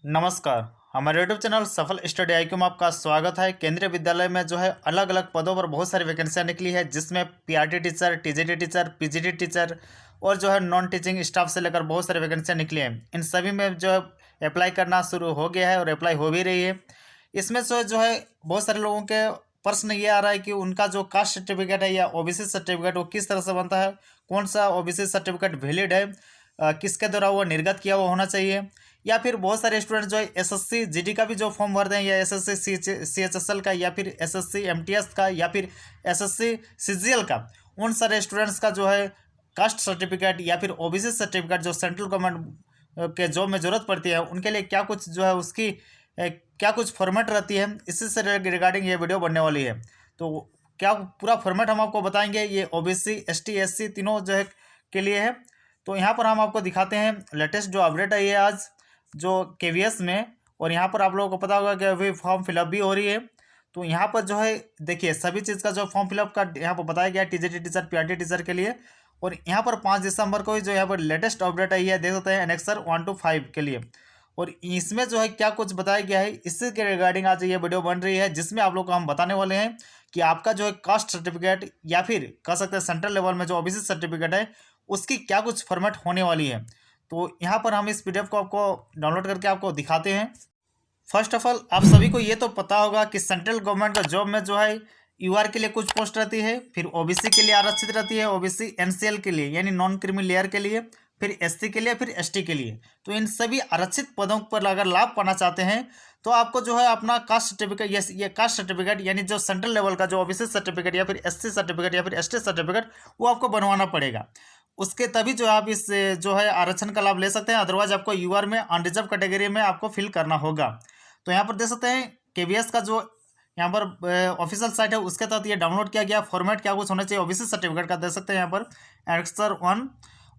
नमस्कार। हमारे YouTube channel सफल स्टडी आईक्यू में आपका स्वागत है। केंद्रीय विद्यालय में जो है अलग अलग पदों पर बहुत सारी वैकेंसियां निकली है, जिसमें PRT teacher, TGT teacher, PGT teacher और जो है नॉन टीचिंग स्टाफ से लेकर बहुत सारी वैकेंसियां निकली हैं। इन सभी में जो है अप्लाई करना शुरू हो गया है और अप्लाई हो भी रही है। इसमें जो है बहुत सारे लोगों के प्रश्न ये आ रहा है कि उनका जो कास्ट सर्टिफिकेट है या ओबीसी सर्टिफिकेट वो किस तरह से बनता है, कौन सा ओबीसी सर्टिफिकेट वैलिड है, किसके द्वारा वो निर्गत किया हुआ होना चाहिए। या फिर बहुत सारे स्टूडेंट जो है एसएससी जीडी का भी जो फॉर्म भरते हैं, या एसएससी सीएचएसएल का, या फिर एसएससी एमटीएस का, या फिर एसएससी सीजीएल का, उन सारे स्टूडेंट्स का जो है कास्ट सर्टिफिकेट या फिर ओबीसी सर्टिफिकेट जो सेंट्रल गवर्नमेंट के जॉब में ज़रूरत पड़ती है, उनके लिए क्या कुछ जो है उसकी क्या कुछ फॉर्मेट रहती है, इसी से रिगार्डिंग ये वीडियो बनने वाली है। तो क्या पूरा फॉर्मेट हम आपको बताएंगे। ये ओबीसी एसटी एससी तीनों जो है के लिए है। तो यहाँ पर हम आपको दिखाते हैं लेटेस्ट जो अपडेट आई है आज जो केवीएस में, और यहाँ पर आप लोगों को पता होगा कि अभी फॉर्म फिलअप भी हो रही है। तो यहाँ पर जो है देखिए सभी चीज़ का जो फॉर्म फिलअप का यहाँ पर बताया गया है टीजीटी टीचर, पीआरटी टीचर के लिए। और यहाँ पर 5 दिसंबर को ही जो यहाँ पर लेटेस्ट अपडेट आई है, देख सकते हैं एनेक्सर 1 to 5 के लिए। और इसमें जो है क्या कुछ बताया गया है, इसी के रिगार्डिंग आज ये वीडियो बन रही है, जिसमें आप लोग को हम बताने वाले हैं कि आपका जो है कास्ट सर्टिफिकेट या फिर कह सकते हैं सेंट्रल लेवल में जो ओबीसी सर्टिफिकेट है उसकी क्या कुछ फॉर्मेट होने वाली है। तो यहाँ पर हम इस पीडीएफ को आपको डाउनलोड करके आपको दिखाते हैं। फर्स्ट ऑफ ऑल आप सभी को ये तो पता होगा कि सेंट्रल गवर्नमेंट का जॉब में जो है यूआर के लिए कुछ पोस्ट रहती है, फिर ओबीसी के लिए आरक्षित रहती है, ओबीसी एनसीएल के लिए यानी नॉन क्रीमी लेयर के लिए, फिर एससी के लिए, फिर एसटी के लिए। तो इन सभी आरक्षित पदों पर अगर लाभ पाना चाहते हैं तो आपको जो है अपना कास्ट सर्टिफिकेट, ये कास्ट सर्टिफिकेट यानी जो सेंट्रल लेवल का जो ओबीसी सर्टिफिकेट या फिर एससी सर्टिफिकेट या फिर एसटी सर्टिफिकेट वो आपको बनवाना पड़ेगा। उसके तभी जो है आप इस जो है आरक्षण का लाभ ले सकते हैं, अदरवाइज आपको यूआर में अनरिजर्व कैटेगरी में आपको फिल करना होगा। तो यहाँ पर देख सकते हैं केवीएस का जो यहाँ पर ऑफिशियल साइट है उसके तहत ये डाउनलोड किया गया। फॉर्मेट क्या कुछ होना चाहिए ओबीसी सर्टिफिकेट का देख सकते हैं यहाँ पर एनेक्सर 1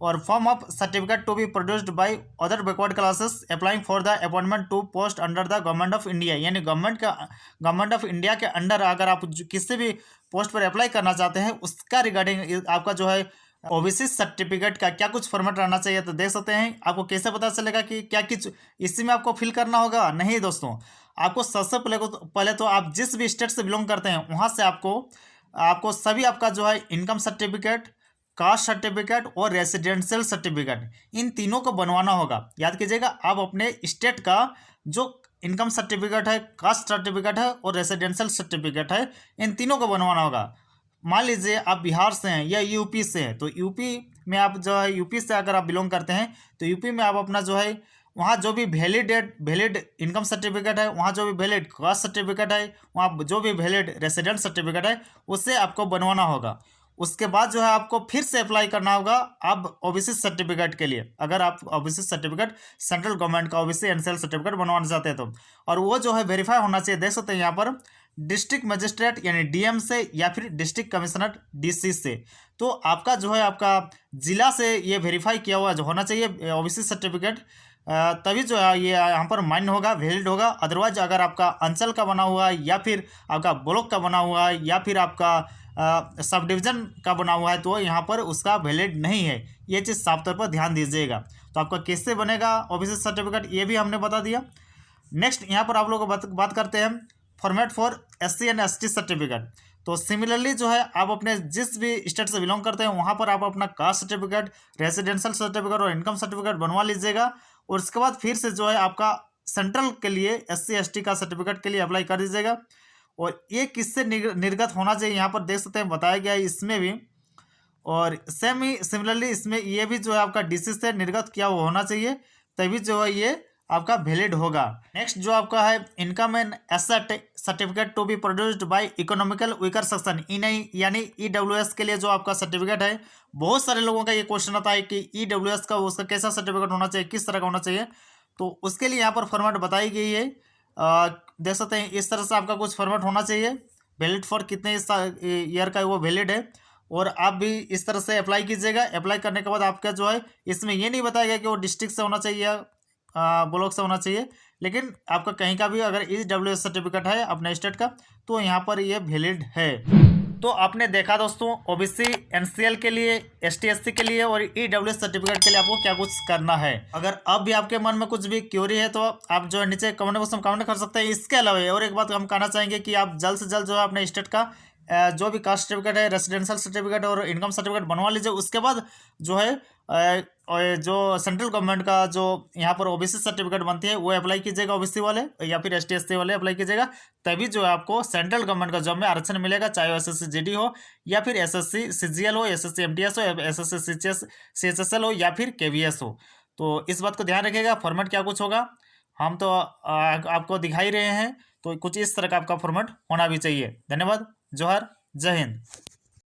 और form of certificate to be produced by other backward classes applying for the appointment to post under the government of India, यानी गवर्नमेंट ऑफ इंडिया के अंडर अगर आप किसी भी पोस्ट पर अप्लाई करना चाहते हैं उसका रिगार्डिंग आपका जो है ओबीसी सर्टिफिकेट का क्या कुछ फॉर्मेट रहना चाहिए। तो देख सकते हैं आपको कैसे पता चलेगा कि क्या किस इसी में आपको फिल करना होगा। नहीं दोस्तों, आपको सबसे पहले तो आप जिस भी स्टेट से बिलोंग करते हैं वहाँ से आपको सभी आपका जो है इनकम सर्टिफिकेट, कास्ट सर्टिफिकेट और रेसिडेंशियल सर्टिफिकेट, इन तीनों को बनवाना होगा। याद कीजिएगा, आप अपने स्टेट का जो इनकम सर्टिफिकेट है, कास्ट सर्टिफिकेट है और रेसिडेंशियल सर्टिफिकेट है, इन तीनों को बनवाना होगा। मान लीजिए आप बिहार से हैं या यूपी से हैं, तो यूपी में आप जो है यूपी से अगर आप बिलोंग करते हैं तो यूपी में आप अपना जो है वहाँ जो भी वैलिड इनकम सर्टिफिकेट है, वहाँ जो भी वैलिड कास्ट सर्टिफिकेट है, वहाँ जो भी वैलिड रेसिडेंट सर्टिफिकेट है उससे आपको बनवाना होगा। उसके बाद जो है आपको फिर से अप्लाई करना होगा अब ओबीसी सर्टिफिकेट के लिए, अगर आप ओबीसी सर्टिफिकेट सेंट्रल गवर्नमेंट का ओबीसी एनसीएल सर्टिफिकेट बनवाना चाहते हैं तो। और वो जो है वेरीफाई होना चाहिए, देख सकते हैं यहाँ पर डिस्ट्रिक्ट मजिस्ट्रेट यानी डीएम से या फिर डिस्ट्रिक्ट कमिश्नर डीसी से। तो आपका जो है आपका जिला से ये वेरीफाई किया हुआ जो होना चाहिए ओबीसी सर्टिफिकेट, तभी जो है ये यहाँ पर मान्य होगा, वैलिड होगा। अदरवाइज अगर आपका अंचल का बना हुआ है या फिर आपका ब्लॉक का बना हुआ है या फिर आपका सब डिवीज़न का बना हुआ है तो यहाँ पर उसका वैलिड नहीं है। ये चीज़ साफ तौर पर ध्यान दीजिएगा। तो आपका कैसे बनेगा ओबीसी सर्टिफिकेट ये भी हमने बता दिया। नेक्स्ट यहाँ पर आप लोगों को बात करते हैं format for SC and ST certificate. तो सिमिलरली जो है आप अपने जिस भी स्टेट से बिलोंग करते हैं वहाँ पर आप अपना कास्ट सर्टिफिकेट, रेसिडेंशियल सर्टिफिकेट और इनकम सर्टिफिकेट बनवा लीजिएगा। और उसके बाद फिर से जो है आपका सेंट्रल के लिए एससी एसटी का सर्टिफिकेट के लिए अप्लाई कर दीजिएगा। और ये किससे निर्गत होना चाहिए यहाँ पर देख सकते हैं बताया गया है इसमें भी। और सेम ही सिमिलरली इसमें ये भी जो है आपका डीसी से निर्गत किया हुआ होना चाहिए, तभी जो है ये आपका वैलिड होगा। नेक्स्ट जो आपका है income and asset certificate to be produced by economical weaker section यानी ईडब्ल्यूएस के लिए जो आपका सर्टिफिकेट है। बहुत सारे लोगों का ये क्वेश्चन आता है कि ईडब्ल्यूएस का उसका कैसा सर्टिफिकेट होना चाहिए, किस तरह का होना चाहिए। तो उसके लिए यहाँ पर फॉर्मेट बताई गई है, देख सकते हैं इस तरह से आपका कुछ फॉर्मेट होना चाहिए। वैलिड फॉर कितने ईयर का वो वैलिड है, और आप भी इस तरह से अप्लाई कीजिएगा। अप्लाई करने के बाद आपका जो है इसमें ये नहीं बताया गया कि वो डिस्ट्रिक्ट से होना चाहिए, ब्लॉक से होना चाहिए, लेकिन आपका कहीं का भी अगर ईडब्ल्यूएस सर्टिफिकेट है अपने स्टेट का तो यहाँ पर ये वैलिड है। तो आपने देखा दोस्तों, ओबीसी एनसीएल के लिए, एसटी एससी के लिए और ईडब्ल्यूएस सर्टिफिकेट के लिए आपको क्या कुछ करना है। अगर अब भी आपके मन में कुछ भी क्यूरी है तो आप जो है नीचे कमेंट बॉक्स में कमेंट कर सकते हैं। इसके अलावा और एक बात हम कहना चाहेंगे कि आप जल्द से जल्द जो है अपने स्टेट का जो भी कास्ट सर्टिफिकेट है, रेसिडेंशियल सर्टिफिकेट और इनकम सर्टिफिकेट बनवा लीजिए। उसके बाद जो है जो सेंट्रल गवर्नमेंट का जो यहाँ पर ओबीसी सर्टिफिकेट बनती है वो अप्लाई कीजिएगा, ओबीसी वाले या फिर एसटी एससी वाले अप्लाई कीजिएगा। तभी जो है आपको सेंट्रल गवर्नमेंट का जॉब में आरक्षण मिलेगा, चाहे वो एसएससी जीडी हो या फिर एसएससी सीजीएल हो, एसएससी एमटीएस हो, एसएससी सीएचएसएल हो या फिर केवीएस हो। तो इस बात को ध्यान रखिएगा। फॉर्मेट क्या कुछ होगा हम तो आपको दिखा ही रहे हैं, तो कुछ इस तरह का आपका फॉर्मेट होना भी चाहिए। धन्यवाद। जोहार, जय हिंद।